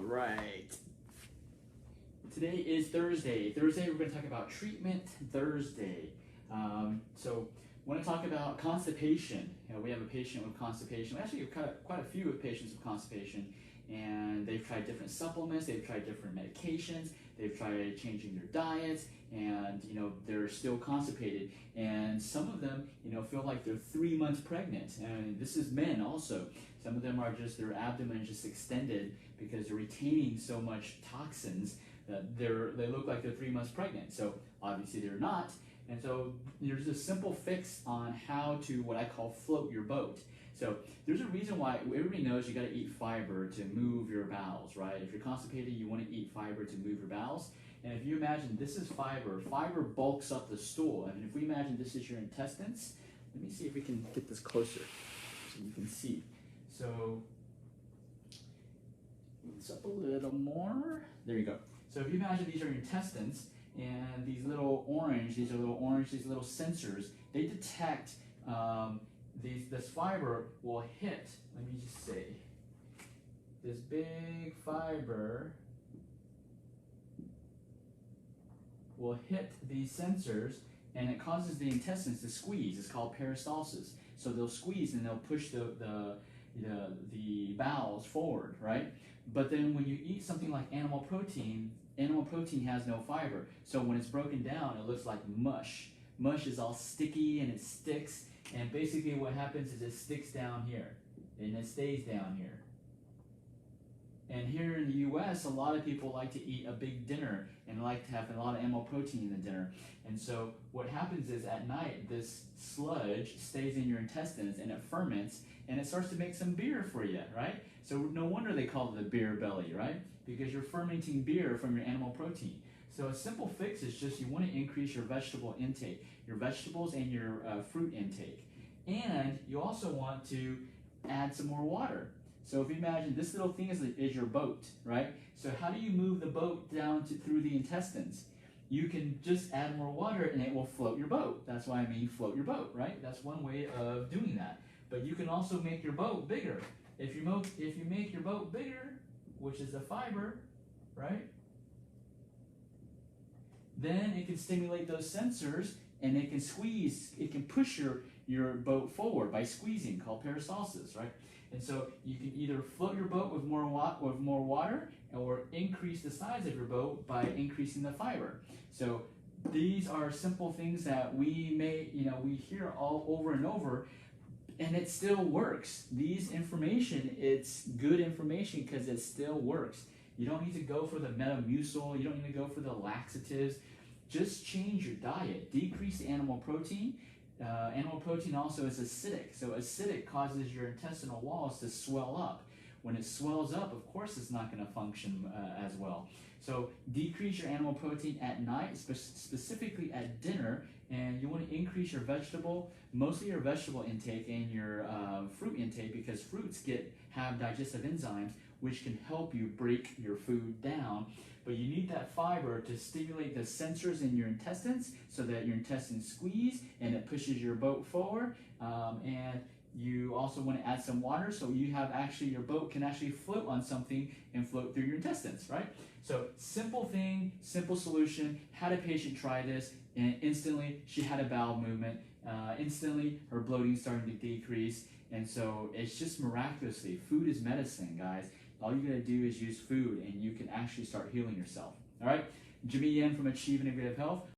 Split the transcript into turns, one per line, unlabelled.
right. Today is Thursday. Thursday, we're going to talk about Treatment Thursday. So, I want to talk about constipation. We have a patient with constipation. We actually have quite a few patients with constipation, and they've tried different supplements, they've tried different medications, they've tried changing their diets, and they're still constipated. And some of them, feel like they're 3 months pregnant, and this is men also. Some of them are just, their abdomen is just extended because they're retaining so much toxins that they look like they're 3 months pregnant. So obviously they're not. And so there's a simple fix on how to, what I call, float your boat. So there's a reason why everybody knows you got to eat fiber to move your bowels, right? If you're constipated, you want to eat fiber to move your bowels. And if you imagine this is fiber, fiber bulks up the stool. I mean, if we imagine this is your intestines, let me see if we can get this closer so you can see. So move this up a little more. There you go. So if you imagine these are your intestines, and these little orange sensors, they detect this fiber will hit, let me just say, this big fiber will hit these sensors, and it causes the intestines to squeeze. It's called peristalsis. So they'll squeeze and they'll push the bowels forward, right? But then when you eat something like animal protein has no fiber. So when it's broken down, it looks like mush. Mush is all sticky and it sticks. And basically what happens is it sticks down here and it stays down here. And here in the US, a lot of people like to eat a big dinner and like to have a lot of animal protein in the dinner. And so what happens is at night, this sludge stays in your intestines and it ferments and it starts to make some beer for you, right? So no wonder they call it the beer belly, right? Because you're fermenting beer from your animal protein. So a simple fix is just you want to increase your vegetable intake, your vegetables and your fruit intake. And you also want to add some more water. So if you imagine this little thing is your boat, right? So how do you move the boat down through the intestines? You can just add more water and it will float your boat. That's why I mean float your boat, right? That's one way of doing that. But you can also make your boat bigger. If you make your boat bigger, which is the fiber, right? Then it can stimulate those sensors and it can squeeze, it can push your boat forward by squeezing, called peristalsis, right? And so you can either float your boat with more water or increase the size of your boat by increasing the fiber. So these are simple things that we hear all over and over, and it still works. These information, it's good information because it still works. You don't need to go for the Metamucil, you don't need to go for the laxatives. Just change your diet, decrease animal protein. Animal protein also is acidic, so acidic causes your intestinal walls to swell up. When it swells up, of course it's not going to function as well. So decrease your animal protein at night, specifically at dinner, and you want to increase your mostly your vegetable intake and your fruit intake, because fruits have digestive enzymes which can help you break your food down. But you need that fiber to stimulate the sensors in your intestines so that your intestines squeeze and it pushes your boat forward. And you also want to add some water so your boat can actually float on something and float through your intestines, right? So simple thing, simple solution. Had a patient try this and instantly she had a bowel movement. Instantly her bloating starting to decrease. And so it's just miraculously, food is medicine, guys. All you gotta do is use food and you can actually start healing yourself. All right, Jimmy Yen from Achieve Integrative Health.